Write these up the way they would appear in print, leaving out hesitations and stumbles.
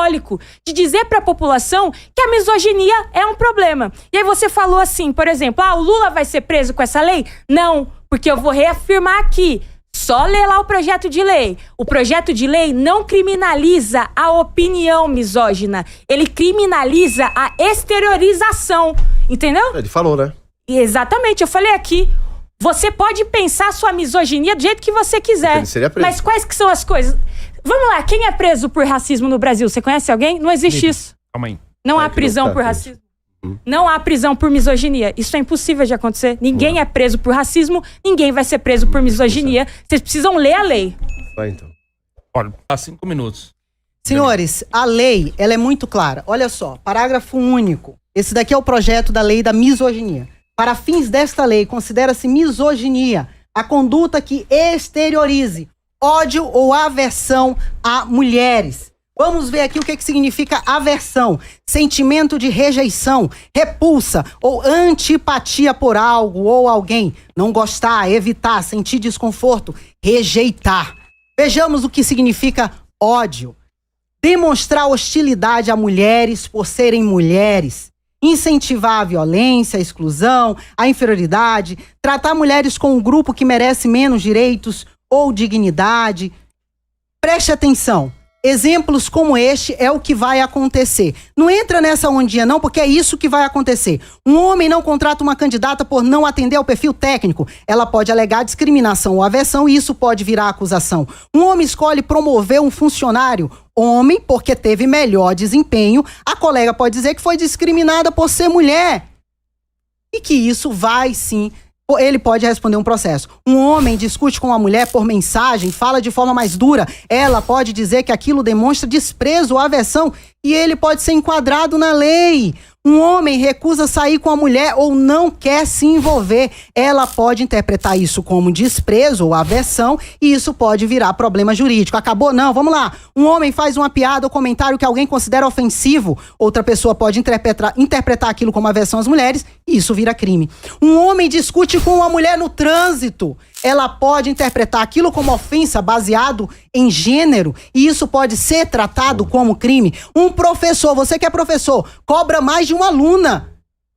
simbólico de dizer para a população que a misoginia é um problema. E aí você falou assim, por exemplo, o Lula vai ser preso com essa lei? Não, porque eu vou reafirmar aqui. Só ler lá o projeto de lei. O projeto de lei não criminaliza a opinião misógina. Ele criminaliza a exteriorização. Entendeu? Ele falou, né? Exatamente, eu falei aqui. Você pode pensar sua misoginia do jeito que você quiser. Ele seria preso. Mas quais que são as coisas? Vamos lá, quem é preso por racismo no Brasil? Você conhece alguém? Não existe isso. Calma aí. Não há prisão por racismo. Não há prisão por misoginia. Isso é impossível de acontecer. Ninguém é preso por racismo, ninguém vai ser preso por misoginia. Vocês precisam ler a lei. Vai então. Olha, há 5 minutos. Senhores, a lei, ela é muito clara. Olha só, parágrafo único. Esse daqui é o projeto da lei da misoginia. Para fins desta lei, considera-se misoginia a conduta que exteriorize ódio ou aversão a mulheres. Vamos ver aqui o que significa aversão. Sentimento de rejeição, repulsa ou antipatia por algo ou alguém. Não gostar, evitar, sentir desconforto, rejeitar. Vejamos o que significa ódio. Demonstrar hostilidade a mulheres por serem mulheres. Incentivar a violência, a exclusão, a inferioridade. Tratar mulheres como um grupo que merece menos direitos ou dignidade. Preste atenção. Exemplos como este é o que vai acontecer. Não entra nessa ondinha não, porque é isso que vai acontecer. Um homem não contrata uma candidata por não atender ao perfil técnico. Ela pode alegar discriminação ou aversão e isso pode virar acusação. Um homem escolhe promover um funcionário homem porque teve melhor desempenho. A colega pode dizer que foi discriminada por ser mulher. E que isso vai sim... Ele pode responder um processo. Um homem discute com uma mulher por mensagem, fala de forma mais dura. Ela pode dizer que aquilo demonstra desprezo ou aversão e ele pode ser enquadrado na lei. Um homem recusa sair com a mulher ou não quer se envolver. Ela pode interpretar isso como desprezo ou aversão e isso pode virar problema jurídico. Acabou? Não, vamos lá. Um homem faz uma piada ou comentário que alguém considera ofensivo. Outra pessoa pode interpretar aquilo como aversão às mulheres e isso vira crime. Um homem discute com uma mulher no trânsito. Ela pode interpretar aquilo como ofensa baseado em gênero e isso pode ser tratado como crime. Um professor, você que é professor, cobra mais de uma aluna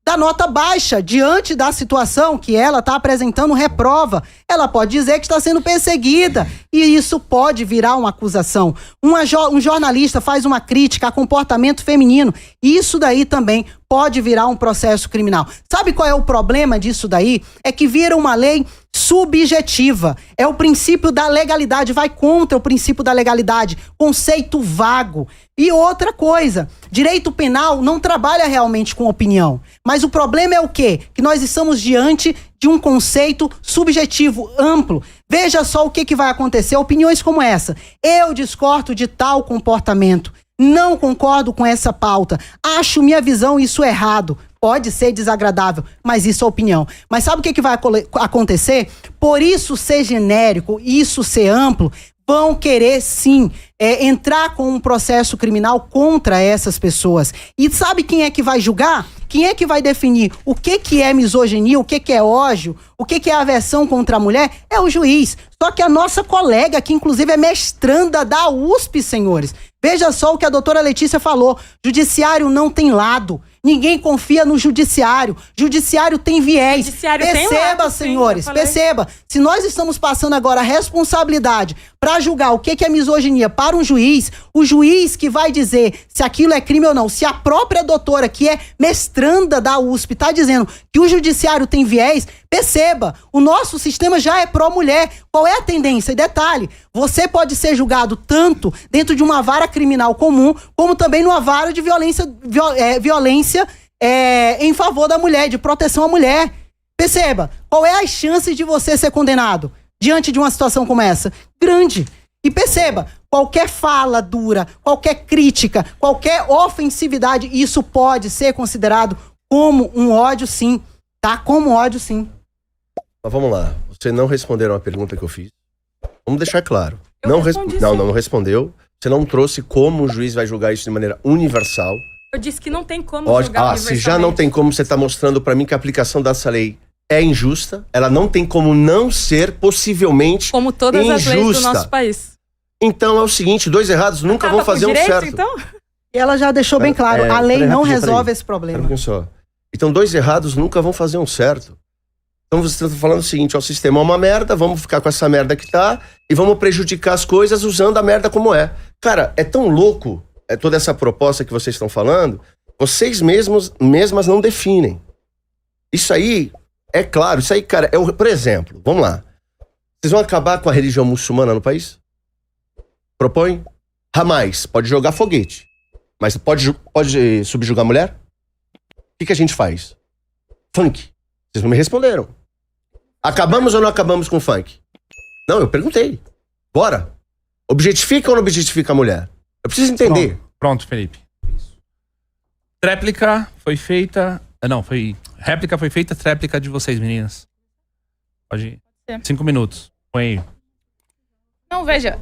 da nota baixa diante da situação que ela está apresentando reprova. Ela pode dizer que está sendo perseguida e isso pode virar uma acusação. Um jornalista faz uma crítica a comportamento feminino e isso daí também pode virar um processo criminal. Sabe qual é o problema disso daí? É que vira uma lei subjetiva. É o princípio da legalidade, vai contra o princípio da legalidade. Conceito vago. E outra coisa, direito penal não trabalha realmente com opinião. Mas o problema é o quê? Que nós estamos diante de um conceito subjetivo, amplo. Veja só o que vai acontecer. Opiniões como essa. Eu discordo de tal comportamento. Não concordo com essa pauta. Acho minha visão isso errado. Pode ser desagradável, mas isso é opinião. Mas sabe o que vai acontecer? Por isso ser genérico, isso ser amplo, vão querer sim entrar com um processo criminal contra essas pessoas. E sabe quem é que vai julgar? Quem é que vai definir o que é misoginia, o que é ódio, o que é aversão contra a mulher? É o juiz. Só que a nossa colega, que inclusive é mestranda da USP, senhores. Veja só o que a doutora Letícia falou. Judiciário não tem lado. Ninguém confia no judiciário. Judiciário tem viés. Judiciário perceba, tem lado, senhores, sim, perceba. Se nós estamos passando agora a responsabilidade para julgar o que é misoginia para um juiz, o juiz que vai dizer se aquilo é crime ou não, se a própria doutora, que é mestranda da USP, está dizendo que o judiciário tem viés, perceba, o nosso sistema já é pró-mulher. Qual é a tendência? E detalhe, você pode ser julgado tanto dentro de uma vara criminal comum, como também numa vara de violência em favor da mulher, de proteção à mulher. Perceba, qual é as chances de você ser condenado diante de uma situação como essa? Grande. E perceba, qualquer fala dura, qualquer crítica, qualquer ofensividade, isso pode ser considerado como um ódio sim, tá? Como ódio sim. Mas vamos lá, vocês não responderam a pergunta que eu fiz. Vamos deixar claro. Não respondeu. Você não trouxe como o juiz vai julgar isso de maneira universal. Eu disse que não tem como julgar universalmente. Se já não tem como, você está mostrando para mim que a aplicação dessa lei é injusta. Ela não tem como não ser possivelmente como todas injusta. As leis do nosso país. Então é o seguinte, dois errados nunca vão fazer um certo. Então? Ela já deixou bem claro, a lei não resolve esse problema. Então, 2 errados nunca vão fazer um certo. Então você está falando o seguinte, o sistema é uma merda, vamos ficar com essa merda que tá e vamos prejudicar as coisas usando a merda como é. Cara, é tão louco toda essa proposta que vocês estão falando, vocês mesmas não definem. Isso aí, é claro, isso aí, cara, por exemplo, vamos lá. Vocês vão acabar com a religião muçulmana no país? Propõe? Jamais. Pode jogar foguete. Mas pode subjugar a mulher? O que a gente faz? Funk. Vocês não me responderam. Acabamos ou não acabamos com o funk? Não, eu perguntei. Bora. Objetifica ou não objetifica a mulher? Eu preciso entender. Pronto, Felipe. Tréplica foi feita... Réplica foi feita, tréplica de vocês, meninas. Pode ir. 5 minutos. Põe aí. Não, veja,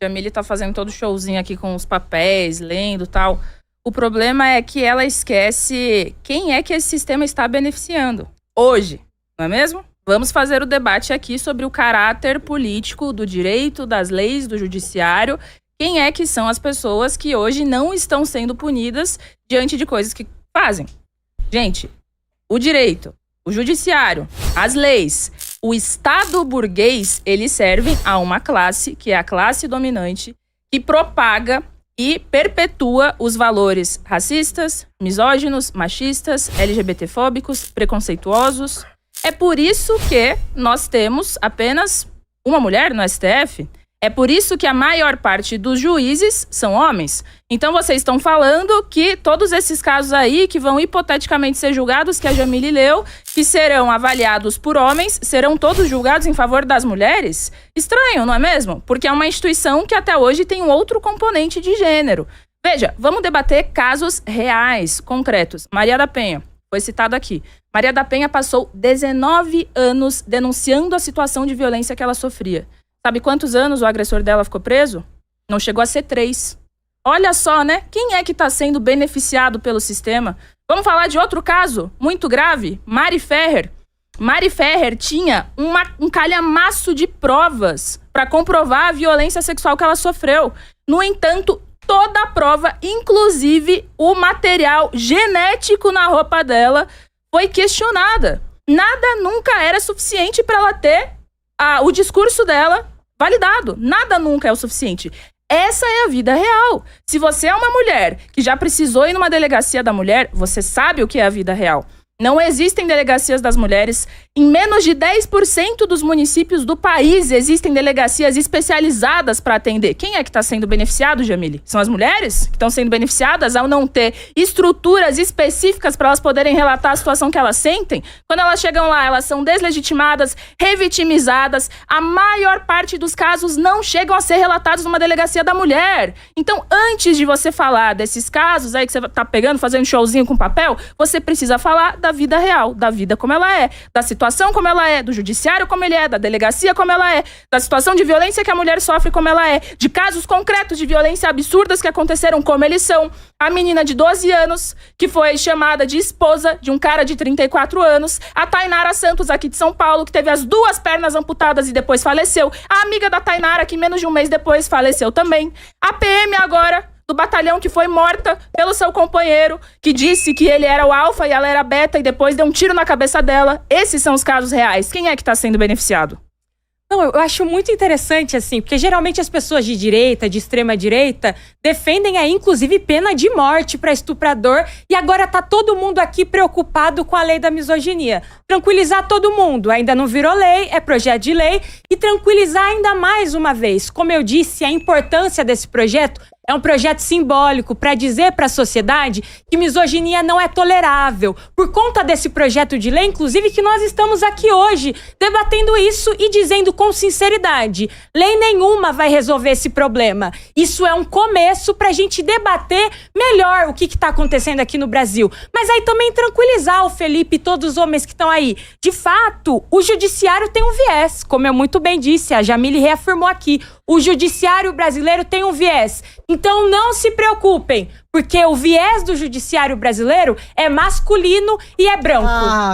Jamile tá fazendo todo showzinho aqui com os papéis, lendo e tal. O problema é que ela esquece quem é que esse sistema está beneficiando hoje, não é mesmo? Vamos fazer o debate aqui sobre o caráter político do direito, das leis, do judiciário. Quem é que são as pessoas que hoje não estão sendo punidas diante de coisas que fazem? Gente, o direito, o judiciário, as leis, o Estado burguês, eles servem a uma classe, que é a classe dominante, que propaga e perpetua os valores racistas, misóginos, machistas, LGBTfóbicos, preconceituosos. É por isso que nós temos apenas uma mulher no STF. É por isso que a maior parte dos juízes são homens. Então vocês estão falando que todos esses casos aí que vão hipoteticamente ser julgados, que a Jamile leu, que serão avaliados por homens, serão todos julgados em favor das mulheres? Estranho, não é mesmo? Porque é uma instituição que até hoje tem um outro componente de gênero. Veja, vamos debater casos reais, concretos. Maria da Penha, foi citado aqui. Maria da Penha passou 19 anos denunciando a situação de violência que ela sofria. Sabe quantos anos o agressor dela ficou preso? Não chegou a ser 3. Olha só, né? Quem é que está sendo beneficiado pelo sistema? Vamos falar de outro caso muito grave? Mari Ferrer. Mari Ferrer tinha um calhamaço de provas para comprovar a violência sexual que ela sofreu. No entanto, toda a prova, inclusive o material genético na roupa dela, foi questionada. Nada nunca era suficiente para ela ter o discurso dela validado. Nada nunca é o suficiente. Essa é a vida real. Se você é uma mulher que já precisou ir numa delegacia da mulher, você sabe o que é a vida real. Não existem delegacias das mulheres. Em menos de 10% dos municípios do país existem delegacias especializadas para atender. Quem é que está sendo beneficiado, Jamile? São as mulheres que estão sendo beneficiadas ao não ter estruturas específicas para elas poderem relatar a situação que elas sentem? Quando elas chegam lá, elas são deslegitimadas, revitimizadas. A maior parte dos casos não chegam a ser relatados numa delegacia da mulher. Então, antes de você falar desses casos aí que você tá pegando, fazendo showzinho com papel, você precisa falar da vida real, da vida como ela é, da situação como ela é, do judiciário como ele é, da delegacia como ela é, da situação de violência que a mulher sofre como ela é, de casos concretos de violência absurdas que aconteceram como eles são. A menina de 12 anos, que foi chamada de esposa de um cara de 34 anos, a Tainara Santos, aqui de São Paulo, que teve as 2 pernas amputadas e depois faleceu, a amiga da Tainara, que menos de um mês depois faleceu também, a PM agora, do batalhão, que foi morta pelo seu companheiro, que disse que ele era o alfa e ela era beta e depois deu um tiro na cabeça dela. Esses são os casos reais. Quem é que está sendo beneficiado? Não, eu acho muito interessante, assim, porque geralmente as pessoas de direita, de extrema direita, defendem aí, inclusive, pena de morte para estuprador, e agora tá todo mundo aqui preocupado com a lei da misoginia. Tranquilizar todo mundo, ainda não virou lei, é projeto de lei, e tranquilizar ainda mais uma vez. Como eu disse, a importância desse projeto é um projeto simbólico para dizer para a sociedade que misoginia não é tolerável. Por conta desse projeto de lei, inclusive, que nós estamos aqui hoje debatendo isso e dizendo com sinceridade, lei nenhuma vai resolver esse problema. Isso é um começo para a gente debater melhor o que está acontecendo aqui no Brasil. Mas aí também tranquilizar o Felipe e todos os homens que estão aí. De fato, o judiciário tem um viés, como eu muito bem disse, a Jamile reafirmou aqui. O judiciário brasileiro tem um viés. Então não se preocupem, porque o viés do judiciário brasileiro é masculino e é branco.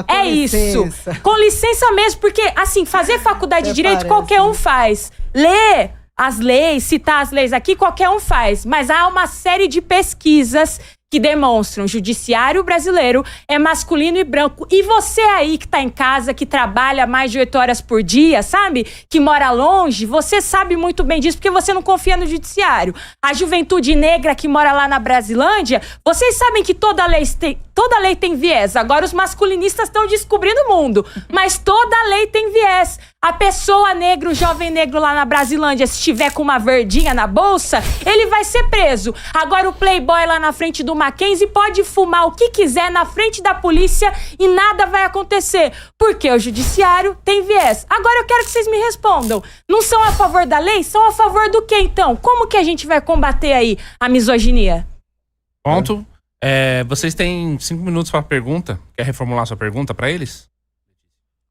É licença. Isso. Com licença mesmo, porque assim, fazer faculdade de direito qualquer um faz. Ler as leis, citar as leis aqui, qualquer um faz. Mas há uma série de pesquisas que demonstram: o judiciário brasileiro é masculino e branco. E você aí que tá em casa, que trabalha mais de 8 horas por dia, sabe? Que mora longe, você sabe muito bem disso porque você não confia no judiciário. A juventude negra que mora lá na Brasilândia, vocês sabem que toda lei tem viés. Agora os masculinistas estão descobrindo o mundo, mas toda lei tem viés. A pessoa negra, o jovem negro lá na Brasilândia, se estiver com uma verdinha na bolsa, ele vai ser preso. Agora o playboy lá na frente do Mackenzie pode fumar o que quiser na frente da polícia e nada vai acontecer. Porque o judiciário tem viés. Agora eu quero que vocês me respondam. Não são a favor da lei? São a favor do quê, então? Como que a gente vai combater aí a misoginia? Ponto. Vocês têm 5 minutos para pergunta. Quer reformular sua pergunta para eles?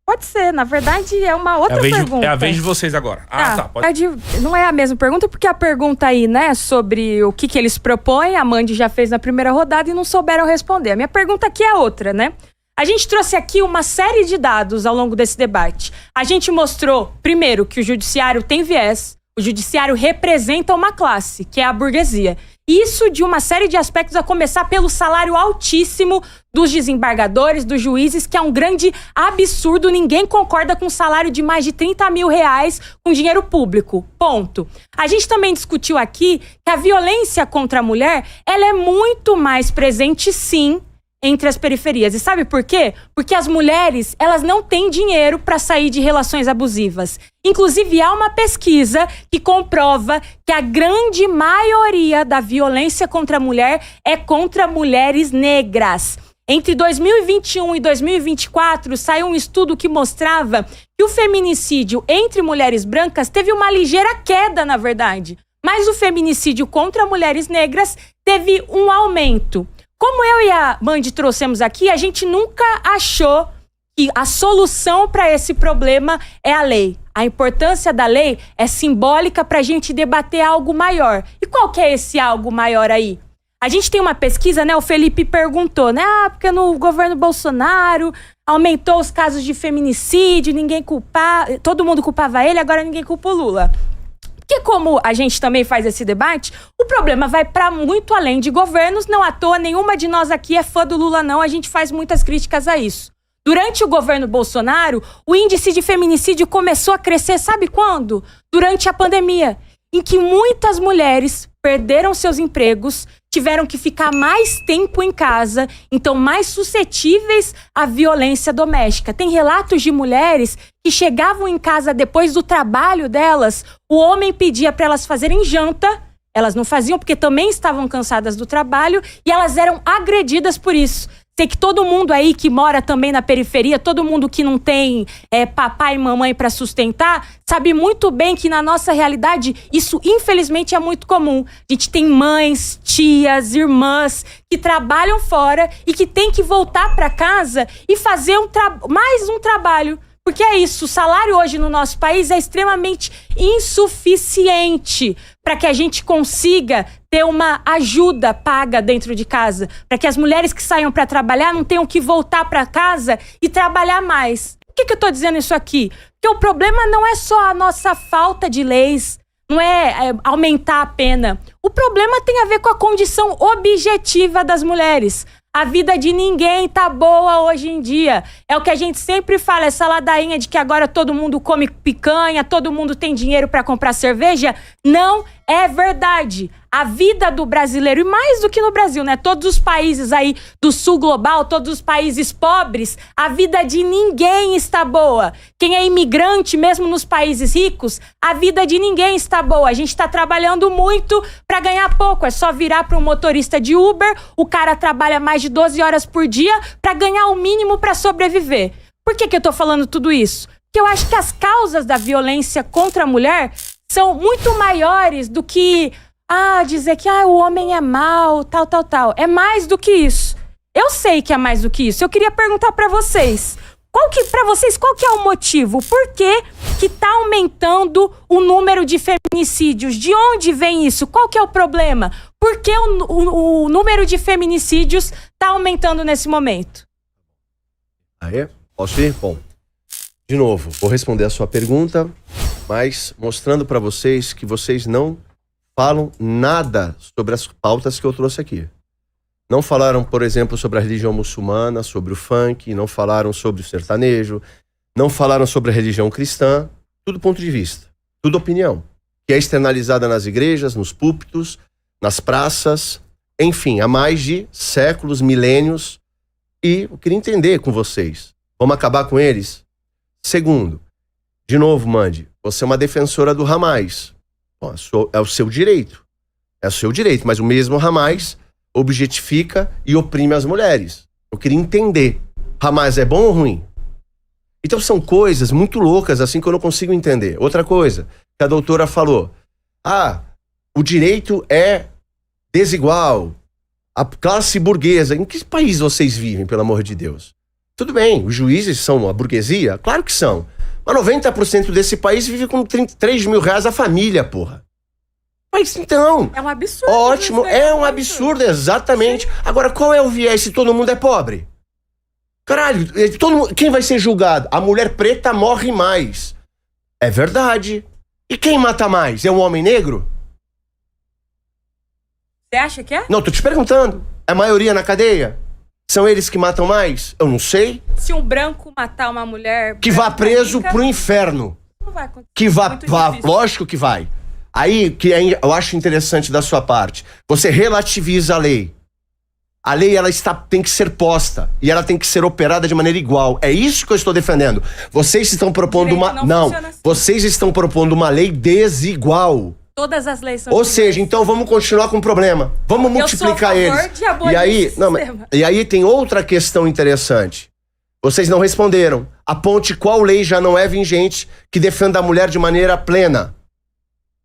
Pode ser, na verdade é uma outra pergunta. É a vez de vocês agora. Pode. Não é a mesma pergunta, porque a pergunta aí, né, sobre o que eles propõem, a Mandy já fez na primeira rodada e não souberam responder. A minha pergunta aqui é outra, né? A gente trouxe aqui uma série de dados ao longo desse debate. A gente mostrou, primeiro, que o judiciário tem viés, o judiciário representa uma classe, que é a burguesia. Isso de uma série de aspectos, a começar pelo salário altíssimo dos desembargadores, dos juízes, que é um grande absurdo. Ninguém concorda com um salário de mais de 30 mil reais com dinheiro público. Ponto. A gente também discutiu aqui que a violência contra a mulher, ela é muito mais presente, sim, entre as periferias. E sabe por quê? Porque as mulheres, elas não têm dinheiro para sair de relações abusivas. Inclusive, há uma pesquisa que comprova que a grande maioria da violência contra a mulher é contra mulheres negras. Entre 2021 e 2024, saiu um estudo que mostrava que o feminicídio entre mulheres brancas teve uma ligeira queda, na verdade. Mas o feminicídio contra mulheres negras teve um aumento. Como eu e a Mandy trouxemos aqui, a gente nunca achou que a solução para esse problema é a lei. A importância da lei é simbólica para a gente debater algo maior. E qual que é esse algo maior aí? A gente tem uma pesquisa, né? O Felipe perguntou, né? Porque no governo Bolsonaro aumentou os casos de feminicídio, todo mundo culpava ele, agora ninguém culpa o Lula. Porque como a gente também faz esse debate, o problema vai para muito além de governos. Não à toa, nenhuma de nós aqui é fã do Lula, não. A gente faz muitas críticas a isso. Durante o governo Bolsonaro, o índice de feminicídio começou a crescer, sabe quando? Durante a pandemia, em que muitas mulheres perderam seus empregos, tiveram que ficar mais tempo em casa, então mais suscetíveis à violência doméstica. Tem relatos de mulheres que chegavam em casa depois do trabalho delas, o homem pedia para elas fazerem janta, elas não faziam porque também estavam cansadas do trabalho e elas eram agredidas por isso. Sei que todo mundo aí que mora também na periferia, todo mundo que não tem papai e mamãe para sustentar, sabe muito bem que na nossa realidade isso infelizmente é muito comum. A gente tem mães, tias, irmãs que trabalham fora e que tem que voltar para casa e fazer mais um trabalho. Porque é isso, o salário hoje no nosso país é extremamente insuficiente para que a gente consiga ter uma ajuda paga dentro de casa, para que as mulheres que saiam para trabalhar não tenham que voltar para casa e trabalhar mais. Por que eu estou dizendo isso aqui? Porque o problema não é só a nossa falta de leis, não é aumentar a pena. O problema tem a ver com a condição objetiva das mulheres. A vida de ninguém tá boa hoje em dia. É o que a gente sempre fala, essa ladainha de que agora todo mundo come picanha, todo mundo tem dinheiro para comprar cerveja. Não é verdade. A vida do brasileiro, e mais do que no Brasil, né? Todos os países aí do sul global, todos os países pobres, a vida de ninguém está boa. Quem é imigrante, mesmo nos países ricos, a vida de ninguém está boa. A gente está trabalhando muito para ganhar pouco. É só virar para um motorista de Uber, o cara trabalha mais de 12 horas por dia para ganhar o mínimo para sobreviver. Por que eu tô falando tudo isso? Porque eu acho que as causas da violência contra a mulher são muito maiores do que dizer que o homem é mau, tal. É mais do que isso. Eu sei que é mais do que isso. Eu queria perguntar pra vocês. Qual que é o motivo? Por que tá aumentando o número de feminicídios? De onde vem isso? Qual que é o problema? Por que o número de feminicídios tá aumentando nesse momento? Posso ir? Bom, De novo, vou responder a sua pergunta, mas mostrando para vocês que vocês não falam nada sobre as pautas que eu trouxe aqui. Não falaram, por exemplo, sobre a religião muçulmana, sobre o funk, não falaram sobre o sertanejo, não falaram sobre a religião cristã. Tudo ponto de vista, tudo opinião, que é externalizada nas igrejas, nos púlpitos, nas praças, enfim, há mais de séculos, milênios. E eu queria entender com vocês, vamos acabar com eles? Segundo, de novo, Mandy, você é uma defensora do Hamas. Bom, é o seu direito. É o seu direito, mas o mesmo Hamas objetifica e oprime as mulheres. Eu queria entender. Hamas é bom ou ruim? Então são coisas muito loucas assim que eu não consigo entender. Outra coisa que a doutora falou. O direito é desigual. A classe burguesa. Em que país vocês vivem, pelo amor de Deus? Tudo bem, os juízes são a burguesia? Claro que são. Mas 90% desse país vive com 3 mil reais a família, porra. Mas então... É um absurdo. Ótimo, é um absurdo, exatamente. Sim. Agora, qual é o viés se todo mundo é pobre? Caralho, quem vai ser julgado? A mulher preta morre mais. É verdade. E quem mata mais? É um homem negro? Você acha que é? Não, tô te perguntando. É a maioria na cadeia? São eles que matam mais? Eu não sei. Se um branco matar uma mulher... Que vá preso pro inferno. Não vai acontecer. Que vá, lógico que vai. Aí, eu acho interessante da sua parte, você relativiza a lei. A lei, ela tem que ser posta. E ela tem que ser operada de maneira igual. É isso que eu estou defendendo. Vocês estão propondo vocês estão propondo uma lei desigual. Todas as leis são Ou seja, então vamos continuar com o problema. Vamos multiplicar eles. De abolir e aí tem outra questão interessante. Vocês não responderam. Aponte qual lei já não é vigente que defenda a mulher de maneira plena.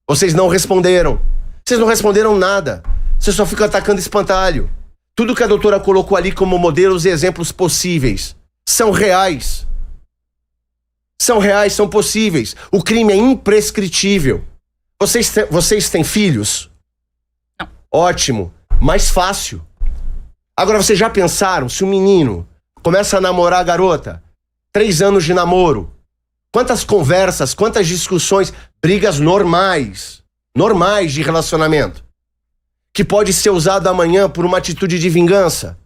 Vocês não responderam. Vocês não responderam nada. Vocês só ficam atacando espantalho. Tudo que a doutora colocou ali como modelos e exemplos possíveis são reais. São reais, são possíveis. O crime é imprescritível. Vocês têm filhos? Não. Ótimo. Mais fácil. Agora, vocês já pensaram se o menino começa a namorar a garota? 3 anos de namoro. Quantas conversas, quantas discussões, brigas normais de relacionamento, que pode ser usado amanhã por uma atitude de vingança.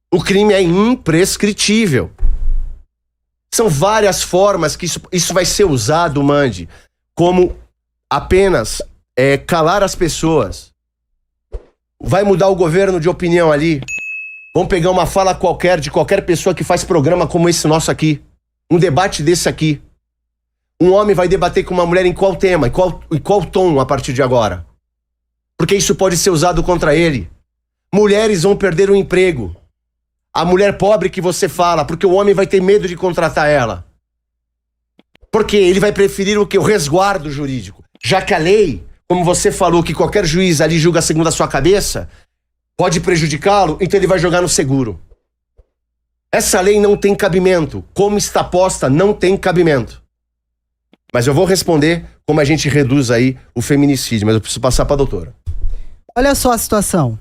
O crime é imprescritível. São várias formas que isso vai ser usado, Mandy, como apenas calar as pessoas. Vai mudar o governo de opinião ali. Vão pegar uma fala qualquer de qualquer pessoa que faz programa como esse nosso aqui. Um debate desse aqui. Um homem vai debater com uma mulher em qual tema, em qual tom a partir de agora. Porque isso pode ser usado contra ele. Mulheres vão perder o emprego. A mulher pobre que você fala, porque o homem vai ter medo de contratar ela. Porque ele vai preferir o quê? O resguardo jurídico. Já que a lei, como você falou, que qualquer juiz ali julga segundo a sua cabeça, pode prejudicá-lo, então ele vai jogar no seguro. Essa lei não tem cabimento. Como está posta, não tem cabimento. Mas eu vou responder como a gente reduz aí o feminicídio, mas eu preciso passar para a doutora. Olha só a situação.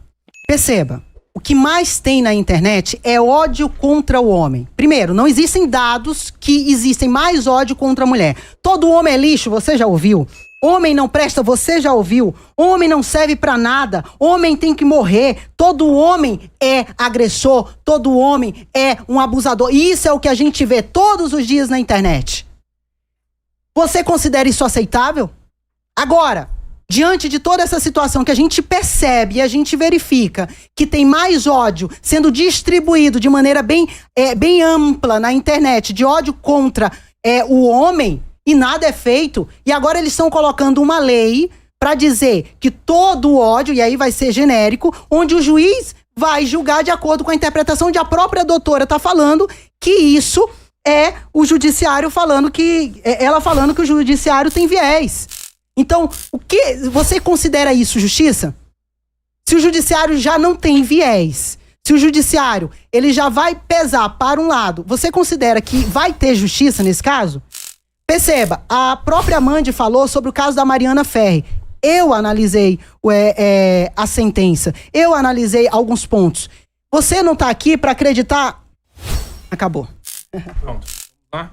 Perceba, o que mais tem na internet é ódio contra o homem. Primeiro, não existem dados que existem mais ódio contra a mulher. Todo homem é lixo, você já ouviu? Homem não presta, você já ouviu? Homem não serve pra nada. Homem tem que morrer. Todo homem é agressor. Todo homem é um abusador. E isso é o que a gente vê todos os dias na internet. Você considera isso aceitável? Agora, diante de toda essa situação que a gente percebe e a gente verifica que tem mais ódio sendo distribuído de maneira bem ampla na internet, de ódio contra o homem, e nada é feito, e agora eles estão colocando uma lei para dizer que todo ódio, e aí vai ser genérico, onde o juiz vai julgar de acordo com a interpretação onde a própria doutora está falando que isso é o judiciário falando que... ela falando que o judiciário tem viés. Então, o que você considera isso justiça? Se o judiciário já não tem viés, se o judiciário ele já vai pesar para um lado, você considera que vai ter justiça nesse caso? Perceba, a própria Mandy falou sobre o caso da Mariana Ferri. Eu analisei a sentença, eu analisei alguns pontos. Você não está aqui para acreditar? Acabou. Pronto. Vamos lá?